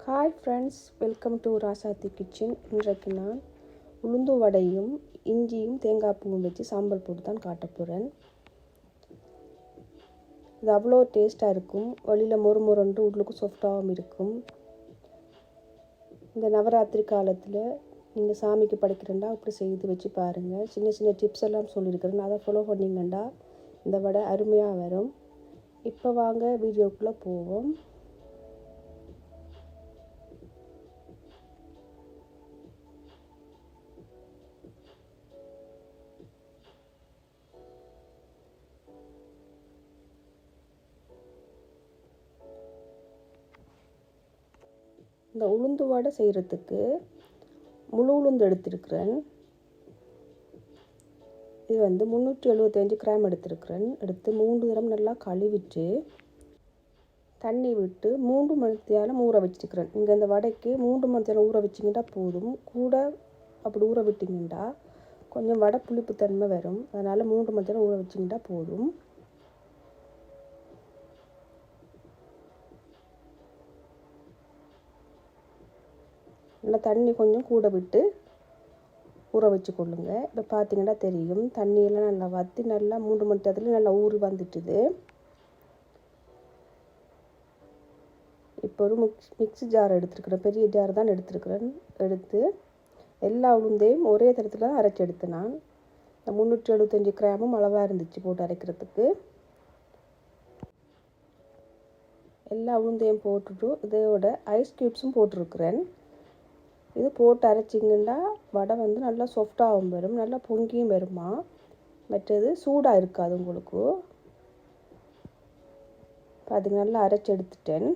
Hi friends, welcome to Rasathi kitchen. இன்றைக்கு நான் உளுந்து வடையும் இஞ்சியும் தேங்காய் பூவும் வச்சு சாம்பல் போட்டு தான் காட்ட போகிறேன். இது அவ்வளோ டேஸ்ட்டாக இருக்கும். வெளியில் மொறு மொறுண்டு உள்ளுக்கு சாஃப்டாகவும் இருக்கும். இந்த நவராத்திரி காலத்தில் நீங்கள் சாமிக்கு படைக்கிறேன்டா அப்படி செய்து வச்சு பாருங்கள். சின்ன சின்ன டிப்ஸ் எல்லாம் சொல்லியிருக்கிறேன். அதை ஃபாலோ பண்ணிங்கண்டா இந்த வடை அருமையாக வரும். இப்போ வாங்க வீடியோக்குள்ளே போவோம். இந்த உளுந்து வடை செய்கிறதுக்கு முழு உளுந்து எடுத்திருக்கிறேன். இது 375 கிராம் எடுத்திருக்கிறேன். எடுத்து 3 தரம் நல்லா கழுவிட்டு தண்ணி விட்டு 3 மணி நேரம் ஊற வச்சுருக்கிறேன். நீங்கள் இந்த வடைக்கு 3 மணி நேரம் ஊற வச்சிங்கன்னா போதும். கூட அப்படி ஊற விட்டிங்கன்னா கொஞ்சம் வடை புளிப்புத்தன்மை வரும். அதனால் 3 மணி நேரம் ஊற வச்சிங்கன்னா போதும். நல்லா தண்ணி கொஞ்சம் கூட விட்டு ஊற வச்சு கொள்ளுங்க. இப்போ பார்த்தீங்கன்னா தெரியும், தண்ணியெல்லாம் நல்லா வற்றி நல்லா 3 மணி நேரத்தில் நல்லா ஊறி வந்துட்டுது. இப்போ ஒரு மிக்ஸி ஜார் எடுத்துருக்குறேன். பெரிய ஜார் தான் எடுத்துருக்குறேன். எடுத்து எல்லா உளுந்தையும் ஒரே தரத்தில் தான் அரைச்சி எடுத்தேன். நான் 375 கிராமும் அளவாக இருந்துச்சு போட்டு அரைக்கிறதுக்கு. எல்லா உளுந்தையும் போட்டுட்டு இதோட ஐஸ் க்யூப்ஸும் போட்டிருக்கிறேன். இது போட்டு அரைச்சிங்கன்னா வடை நல்லா சாஃப்டாகவும் வரும், நல்லா பொங்கியும் வருமா. மற்றது சூடாக இருக்காது உங்களுக்கு. பார்த்திங்க நல்லா அரைச்சி எடுத்துட்டேன்.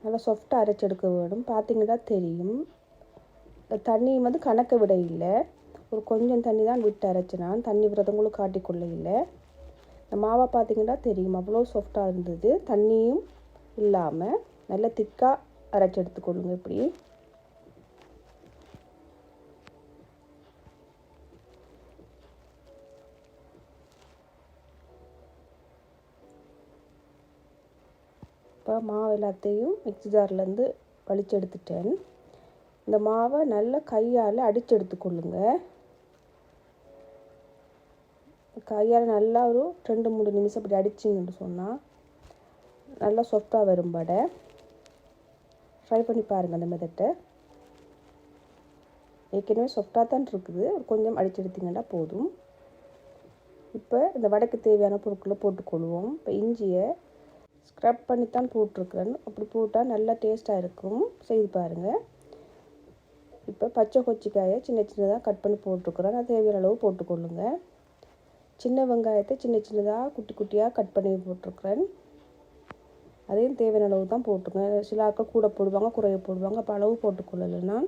நல்லா சாஃப்டாக அரைச்சி எடுக்க வேணும். பார்த்திங்கன்னா தெரியும், தண்ணி கணக்க விட இல்லை. ஒரு கொஞ்சம் தண்ணி தான் விட்டு அரைச்சினான். தண்ணி விரதங்களும் காட்டிக்கொள்ள இல்லை. இந்த மாவை பார்த்திங்கன்னா தெரியும், அவ்வளோ சாஃப்டாக இருந்தது. தண்ணியும் இல்லாமல் நல்லா திக்காக அரைச்சி எடுத்துக்கொள்ளுங்க. இப்படி இப்போ மாவு எல்லாத்தையும் மிக்ஸி ஜார்லேருந்து வலிச்சு எடுத்துட்டேன். இந்த மாவை நல்லா கையால் அடித்து எடுத்துக்கொள்ளுங்க. கையால் நல்லா ஒரு 2-3 நிமிஷம் இப்படி அடிச்சிங்கன்னு சொன்னால் நல்லா சாஃப்டாக வரும் வடை. ட்ரை பண்ணி பாருங்கள் அந்த மெத்தட்டை. ஏற்கனவே சாஃப்டாக தான் இருக்குது. கொஞ்சம் அடிச்சு எடுத்திங்கன்னா போதும். இப்போ இந்த வடைக்கு தேவையான பொருட்களை போட்டுக்கொள்வோம். இப்போ இஞ்சியை ஸ்க்ரப் பண்ணித்தான் போட்டிருக்கிறேன். அப்படி போட்டால் நல்லா டேஸ்ட்டாக இருக்கும். செய்து பாருங்கள். இப்போ பச்சை கொச்சிக்காயை சின்ன சின்னதாக கட் பண்ணி போட்டிருக்கிறேன். அது தேவையான அளவு போட்டுக்கொள்ளுங்க. சின்ன வெங்காயத்தை சின்ன சின்னதாக குட்டி குட்டியாக கட் பண்ணி போட்டிருக்கிறேன். அதையும் தேவையான அளவு தான் போட்டுக்கோங்க. சில ஆட்கள் கூட போடுவாங்க, குறைய போடுவாங்க. அப்போ அளவு போட்டுக்கொள்ளலை. நான்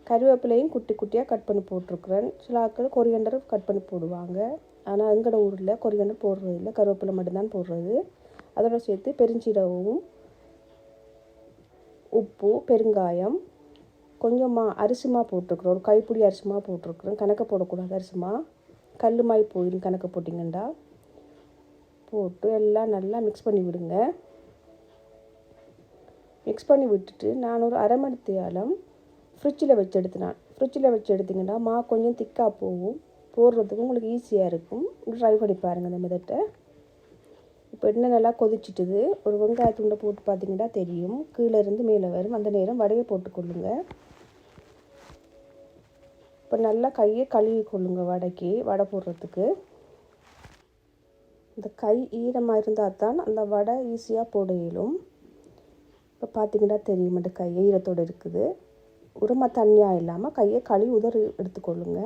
கருவேப்பிலையும் குட்டி குட்டியாக கட் பண்ணி போட்டிருக்கிறேன். சில ஆட்கள் கொரியாண்டர் கட் பண்ணி போடுவாங்க. ஆனால் எங்களோட ஊரில் கொரியாண்டர் போடுறது இல்லை, கருவேப்பிலை மட்டும்தான் போடுறது. அதோட சேர்த்து பெருஞ்சீரகமும் உப்பு, பெருங்காயம், கொஞ்சமாக அரிசிமா போட்டிருக்குறோம். ஒரு கைப்பிடி அரிசிமா போட்டிருக்குறேன். கணக்க போடக்கூடாது. அரிசிமா கல்லுமாய் போயிடும் கணக்க போட்டிங்கண்டா. போட்டு எல்லாம் நல்லா மிக்ஸ் பண்ணி விடுங்க. மிக்ஸ் பண்ணி விட்டுட்டு நான் ஒரு அரை மணி நேரம் ஃப்ரிட்ஜில் வச்சு எடுத்தினேன். ஃப்ரிட்ஜில் வச்சு எடுத்திங்கன்னா மா கொஞ்சம் திக்காக போகும். போடுறதுக்கு உங்களுக்கு ஈஸியாக இருக்கும். ட்ரை பண்ணி பாருங்கள் இந்த மெத்தட்டை. இப்போ எண்ணெய் நல்லா கொதிச்சிட்டுது. ஒரு வெங்காயத்துண்டை போட்டு பார்த்திங்கன்னா தெரியும், கீழே இருந்து மேலே வரும். அந்த நேரம் வடையை போட்டுக்கொள்ளுங்க. இப்போ நல்லா கையை கழுவி கொள்ளுங்க. வடை போடுறதுக்கு இந்த கை ஈரமாக இருந்தால் தான் அந்த வடை ஈஸியாக போட இயலும். இப்போ பார்த்திங்கன்னா தெரியும், அந்த கை ஈரத்தோடு இருக்குது. உரமாக தண்ணியாக இல்லாமல் கையை கழுவி உதறி எடுத்துக்கொள்ளுங்க.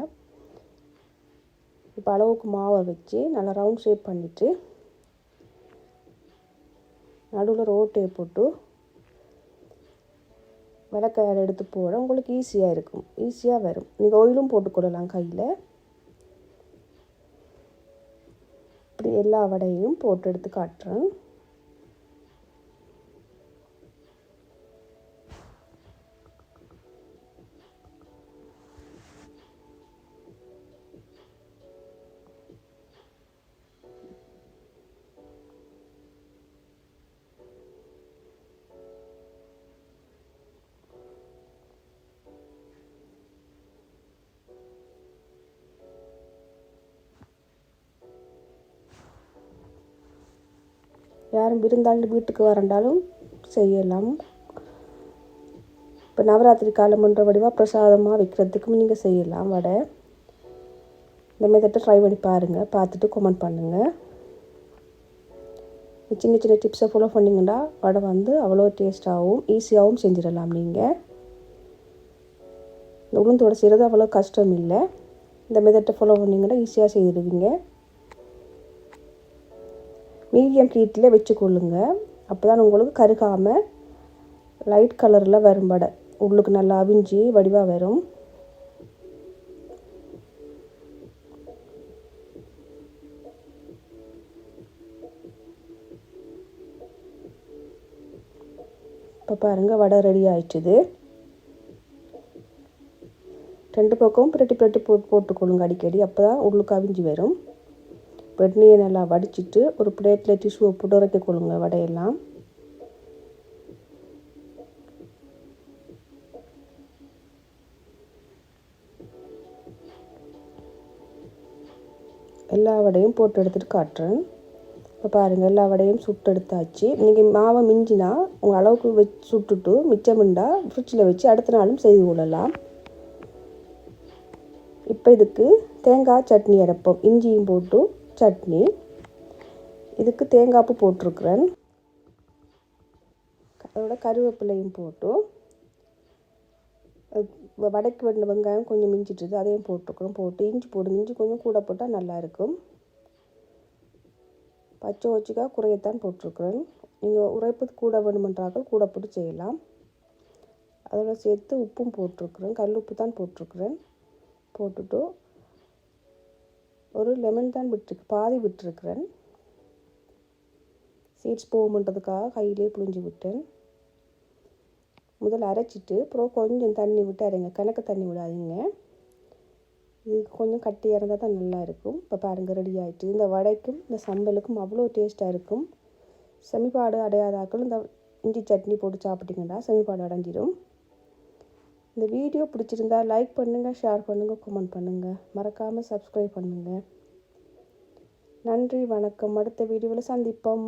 இப்போ அளவுக்கு மாவை வச்சு நல்லா ரவுண்ட் ஷேப் பண்ணிவிட்டு நடுவில் ரோட்டையை போட்டு வடைக்கையால் எடுத்து போட உங்களுக்கு ஈஸியாக இருக்கும். ஈஸியாக வரும். நீங்கள் ஆயிலும் போட்டுக்கொள்ளலாம் கையில். இப்படி எல்லா வடையும் போட்டு எடுத்து காட்டுறேன். யாரும் விருந்தாண்டு வீட்டுக்கு வரண்டாலும் செய்யலாம். இப்போ நவராத்திரி காலம் பண்ணுற வடிவாக பிரசாதமாக வைக்கிறதுக்கும் நீங்கள் செய்யலாம் வடை. இந்த மெத்தட்டை ட்ரை பண்ணி பாருங்கள், பார்த்துட்டு கமெண்ட் பண்ணுங்கள். சின்ன சின்ன டிப்ஸை ஃபாலோ பண்ணிங்கன்னா வடை வந்து அவ்வளோ டேஸ்ட்டாகவும் ஈஸியாகவும் செஞ்சிடலாம். நீங்கள் இந்த உளுந்து வடை செய்கிறது அவ்வளோ கஷ்டம் இல்லை. இந்த மெத்தட்டை ஃபாலோ பண்ணிங்கன்னா ஈஸியாக செய்திடுவீங்க. மீடியம் ஹீட்டில் வச்சுக்கொள்ளுங்க, அப்போ தான் உங்களுக்கு கருகாமல் லைட் கலரில் வரும் வடை. உள்ளுக்கு நல்லா அவிஞ்சி வடிவாக வரும். இப்போ பாருங்கள் வடை ரெடி ஆயிடுச்சுது. 2 பக்கமும் பிரட்டி போட்டுக்கொள்ளுங்க அடிக்கடி, அப்போ தான் உள்ளுக்கு அவிஞ்சி வரும். வெண்ணெயை நல்லா வடிச்சிட்டு ஒரு பிளேட்டில் டிஷ்யூவை போட்டு உரைக்க கொள்ளுங்க வடையெல்லாம். எல்லா வடையும் போட்டு எடுத்துகிட்டு காட்டுறேன். இப்போ பாருங்கள் எல்லா வடையும் சுட்டு எடுத்தாச்சு. நீங்கள் மாவை மிஞ்சினா உங்கள் அளவுக்கு சுட்டுட்டு மிச்சமிண்டா ஃப்ரிட்ஜில் வச்சு அடுத்த நாளும் செய்து கொள்ளலாம். இப்போ இதுக்கு தேங்காய் சட்னி அரைப்போம். இஞ்சியும் போட்டு சட்னி. இதுக்கு தேங்காய் பூ போட்டிருக்கிறேன், அதோட கருவேப்பிலையும் போட்டு வடைக்கு வேண்டிய வெங்காயம் கொஞ்சம் மிஞ்சிட்டுது, அதையும் போட்டுக்கிறோம். போட்டு இஞ்சி போடுங்க, இஞ்சி கொஞ்சம் கூட போட்டால் நல்லாயிருக்கும். பச்சை வச்சுக்காய் குறையத்தான் போட்டிருக்கிறேன். நீங்கள் உரைப்பு கூட வேணுமென்றார்கள் கூட போட்டு செய்யலாம். அதோட சேர்த்து உப்பும் போட்டிருக்கிறேன், கல் உப்பு தான் போட்டிருக்கிறேன். போட்டுட்டு ஒரு லெமன் தான் பாதி விட்டுருக்கிறேன். சீட்ஸ் போகும்ன்றதுக்காக கையிலே புழிஞ்சு விட்டேன். முதல்ல அரைச்சிட்டு அப்புறம் கொஞ்சம் தண்ணி விட்டு அரைங்க, கணக்கு தண்ணி விடாதீங்க. இது கொஞ்சம் கட்டியாக இருந்தால் தான் நல்லா இருக்கும். இப்போ பாருங்கள் ரெடி ஆகிட்டு. இந்த வடைக்கும் இந்த சம்பலுக்கும் அவ்வளோ டேஸ்ட்டாக இருக்கும். செமிப்பாடு அடையாதாக்கள் இந்த இஞ்சி சட்னி போட்டு சாப்பிட்டிங்கன்னா செமிப்பாடு அடைஞ்சிடும். இந்த வீடியோ பிடிச்சிருந்தா லைக் பண்ணுங்கள், ஷேர் பண்ணுங்கள், கமெண்ட் பண்ணுங்கள், மறக்காமல் சப்ஸ்கிரைப் பண்ணுங்கள். நன்றி, வணக்கம். அடுத்த வீடியோவில் சந்திப்போம்.